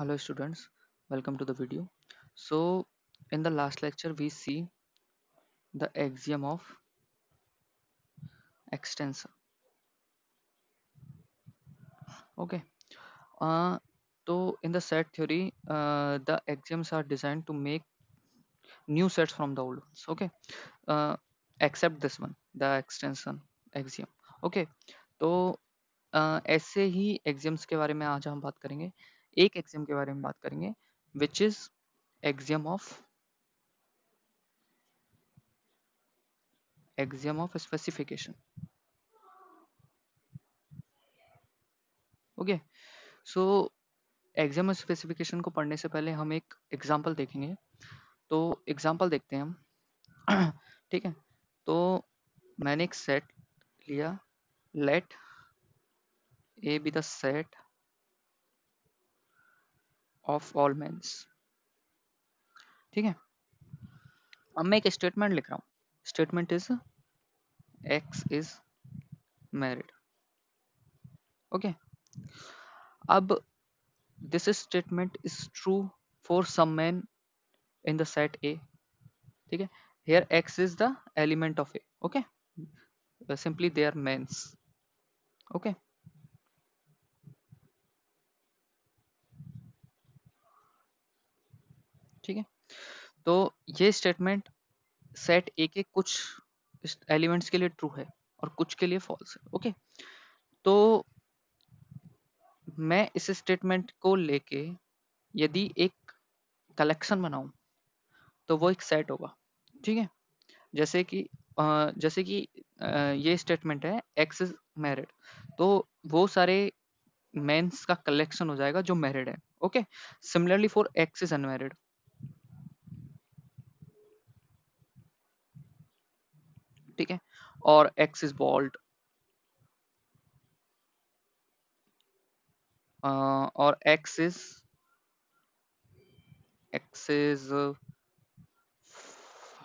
Hello students, welcome to the video. So in the last lecture we see the axiom of extension. Okay. Uh, so in the set theory, the axioms are designed to make new sets from the old ones. Okay. Uh, Except this one, the extension axiom. Okay. तो ऐसे ही axioms के बारे में आज हम बात करेंगे. एक एक्सियम के बारे में बात करेंगे which is axiom of specification. Okay. So exam specification को पढ़ने से पहले हम एक एग्जांपल देखेंगे. तो एग्जांपल देखते हैं हम. ठीक है. तो मैंने एक सेट लिया. Let A be the set of all mens. ठीक है. अब मैं एक स्टेटमेंट लिख रहा हूँ. Statement is x is married. Okay. अब this statement is true for some man in the set A. ठीक है. Here x is the element of A. Okay. Simply they are men's. Okay. ठीक है. तो ये स्टेटमेंट सेट ए के कुछ elements के लिए ट्रू है और कुछ के लिए फॉल्स है. ओके. तो मैं इस स्टेटमेंट को लेके यदि एक कलेक्शन बनाऊं तो वो एक सेट होगा. ठीक है. जैसे कि ये स्टेटमेंट है एक्स इज मैरिड. तो वो सारे मेंस का कलेक्शन हो जाएगा जो मैरिड है. Okay. Similarly for x is unmarried. ठीक है. और एक्स इज बॉल्ड और x is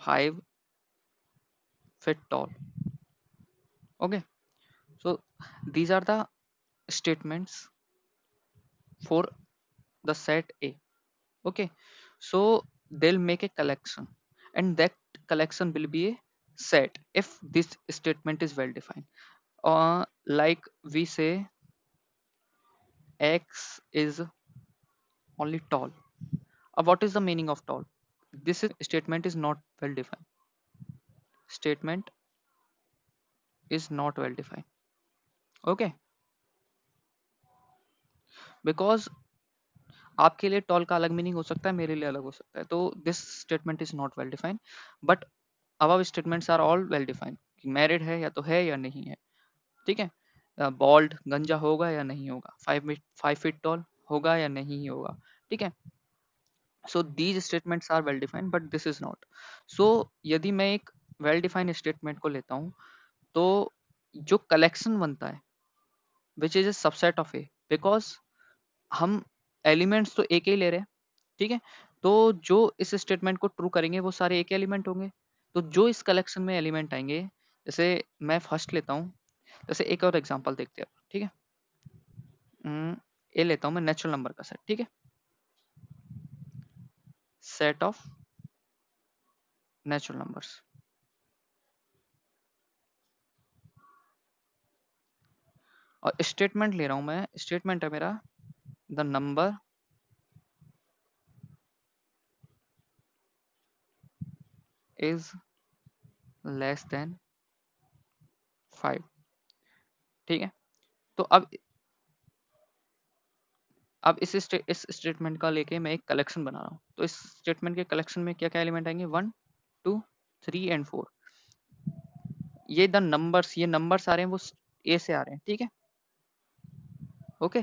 5 feet tall. Okay. So these are the statements for the set A. Okay. So they'll make a collection and that collection will be a set if this statement is well defined. Like we say x is only tall. What is the meaning of tall? This statement is not well defined. Statement is not well defined. Okay. Because आपके लिए toll का अलग meaning हो सकता है, मेरे लिए अलग हो सकता है. तो this statement is not well defined. But above statements are all well defined. Married है या तो है या नहीं है. ठीक है. बॉल्ड गंजा होगा या नहीं होगा. 5 feet टॉल होगा या नहीं होगा. ठीक है. So these statements are well defined but this is not. So यदि मैं एक वेल डिफाइंड स्टेटमेंट को लेता हूँ तो जो कलेक्शन बनता है which is a subset of A. Because हम एलिमेंट्स तो एक ही ले रहे हैं. ठीक है. तो जो इस स्टेटमेंट को ट्रू करेंगे वो सारे एक एलिमेंट होंगे. तो जो इस कलेक्शन में एलिमेंट आएंगे, जैसे मैं फर्स्ट लेता हूँ. जैसे एक और एग्जांपल देखते हैं. ठीक है. ये लेता हूँ मैं नेचुरल नंबर का सेट. ठीक है. Set of natural numbers. और स्टेटमेंट ले रहा हूँ मैं. स्टेटमेंट है मेरा the number is less than 5. ठीक है. तो अब इस स्टेटमेंट का लेके मैं एक कलेक्शन बना रहा हूँ. तो इस स्टेटमेंट के कलेक्शन में क्या क्या एलिमेंट आएंगे. 1 2 3 एंड 4. ये द नंबर्स, ये नंबर्स आ रहे हैं वो ए से आ रहे हैं. ठीक है. ओके.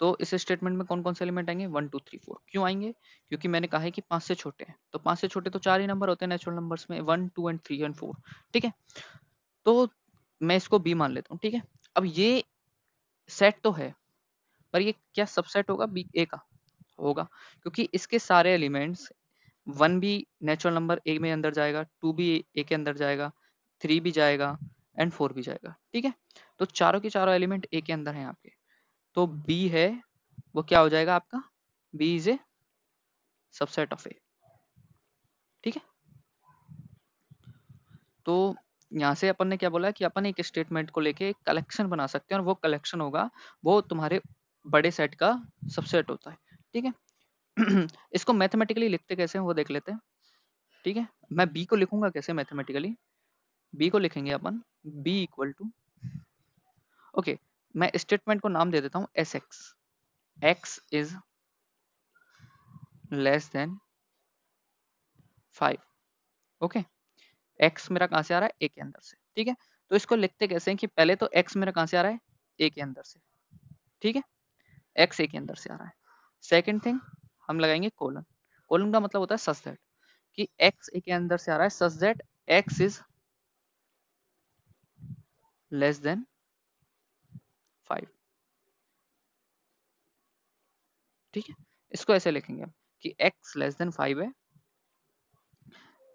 तो इस स्टेटमेंट में कौन कौन से एलिमेंट आएंगे. 1 2 3 4. क्यों आएंगे. क्योंकि मैंने कहा है कि 5 से छोटे हैं. तो 5 से छोटे तो 4 ही नंबर होते हैं नेचुरल नंबर्स में. 1 2 एंड 3 एंड 4. ठीक है. तो मैं इसको बी मान लेता हूँ. ठीक है. अब ये सेट तो है पर ये क्या सबसेट होगा बी ए का. होगा क्योंकि इसके सारे एलिमेंट्स 1 भी नेचुरल नंबर ए में अंदर जाएगा, 2 भी ए के अंदर जाएगा, 3 भी जाएगा एंड 4 भी जाएगा. ठीक है. तो चारों के चारों एलिमेंट ए के अंदर हैं आपके. तो बी है वो क्या हो जाएगा आपका B is a subset of A. ठीक है, तो यहाँ से अपन ने क्या बोला कि अपन एक स्टेटमेंट को लेके एक कलेक्शन बना सकते हैं, और वो कलेक्शन होगा, वो तुम्हारे बड़े सेट का सबसेट होता है। ठीक है, इसको मैथमेटिकली लिखते कैसे हैं वो देख लेते हैं। ठीक है, मैं बी को लिखूंगा कैसे मैथमेटिकली। बी को लिखेंगे अपन बी इक्वल टू, ओके, मैं स्टेटमेंट को नाम दे देता हूँ S x. X is less than 5। Okay, x मेरा कहाँ से आ रहा है, ए के अंदर से। ठीक है, तो इसको लिखते कैसे हैं कि पहले तो एक्स मेरा कहाँ से आ रहा है, ए के अंदर से। ठीक है, एक्स ए के अंदर से आ रहा है। सेकंड थिंग, हम लगाएंगे कोलन। कोलन का मतलब होता है सच दैट, कि एक्स ए के अंदर से आ रहा है, सच that x is less than 5। ठीक है, इसको ऐसे लिखेंगे हम कि x लेस देन 5 है।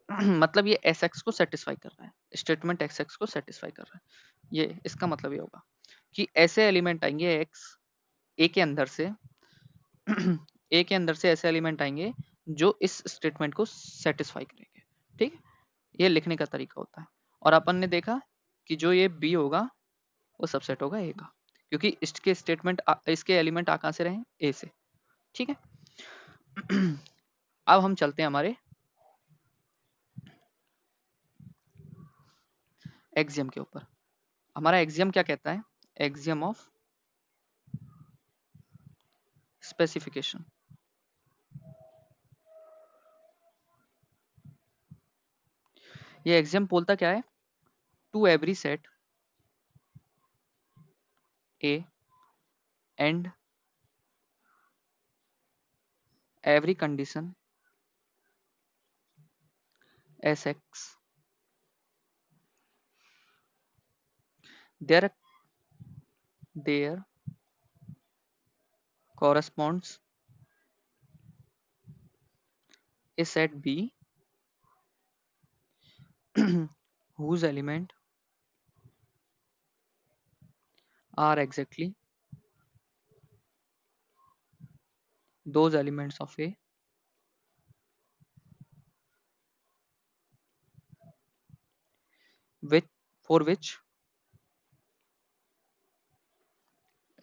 मतलब ये एस एक्स को सेटिस्फाई कर रहा है, स्टेटमेंट एक्स एक्स को सेटिस्फाई कर रहा है। ये इसका मतलब ये होगा कि ऐसे एलिमेंट आएंगे एक्स ए के अंदर से, ए के अंदर से ऐसे एलिमेंट आएंगे जो इस स्टेटमेंट को सेटिस्फाई करेंगे। ठीक है, ये लिखने का तरीका होता है। और अपन ने देखा कि जो ये बी होगा वो सबसेट होगा ए का, क्योंकि इसके स्टेटमेंट इसके एलिमेंट कहाँ से रहे, ए से। ठीक है, अब हम चलते हैं हमारे एक्सियम के ऊपर। हमारा एक्सियम क्या कहता है, एक्सियम ऑफ स्पेसिफिकेशन। ये एक्सियम बोलता क्या है, to every set A and every condition S x there there corresponds a set B whose element are exactly those elements of A which for which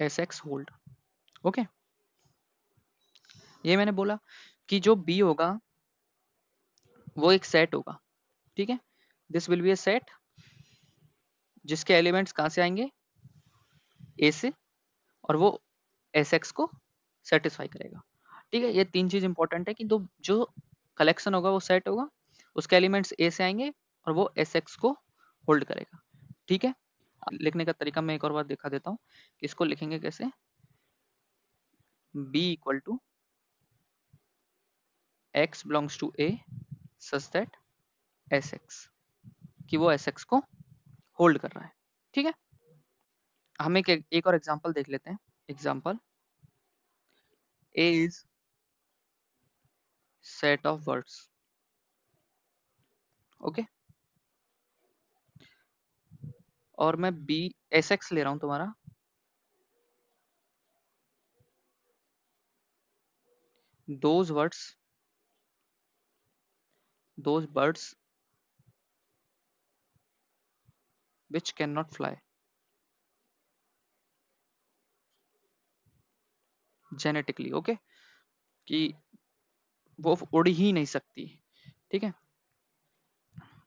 Sx hold। Okay, ये मैंने बोला कि जो B होगा वो एक सेट होगा। ठीक है, this will be A set जिसके एलिमेंट्स कहाँ से आएंगे, ए से, और वो एस एक्स को सेटिस्फाई करेगा। ठीक है, ये तीन चीज इंपॉर्टेंट है कि दो जो कलेक्शन होगा वो सेट होगा, उसके एलिमेंट्स ए से आएंगे, और वो एस एक्स को होल्ड करेगा। ठीक है, लिखने का तरीका मैं एक और बार दिखा देता हूँ कि इसको लिखेंगे कैसे। B equal to x belongs to A such that S x, कि वो एस एक्स को होल्ड कर रहा है। ठीक है, हम एक और एग्जांपल देख लेते हैं। Example, A is set of words. Okay, और मैं बी एस एक्स ले रहा हूं तुम्हारा, those words those birds which can not fly genetically. Okay, कि वो उड़ ही नहीं सकती। ठीक है,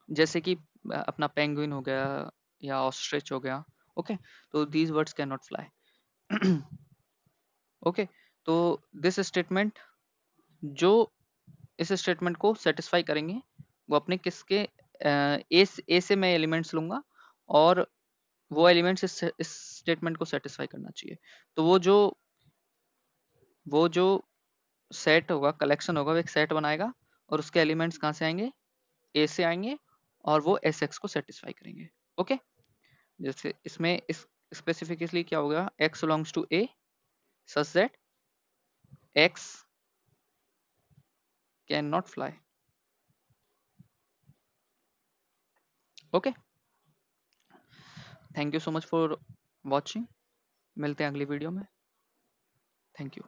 जैसे कि अपना पेंगुइन हो गया या ऑस्ट्रिच हो गया। ओके, तो these words can not fly. Okay, तो दिस स्टेटमेंट, जो इस स्टेटमेंट को सेटिस्फाई करेंगे वो अपने किसके, ए से मैं एलिमेंट्स लूंगा, और वो एलिमेंट्स इस स्टेटमेंट को सेटिस्फाई करना चाहिए। तो वो जो सेट होगा, कलेक्शन होगा, वो एक सेट बनाएगा, और उसके एलिमेंट्स कहाँ से आएंगे, ए से आएंगे, और वो एस एक्स को सेटिस्फाई करेंगे। ओके, जैसे इसमें इस स्पेसिफिकली क्या होगा, x belongs to A such that x can not fly. Okay, thank you so much for watching. मिलते हैं अगली वीडियो में। Thank you.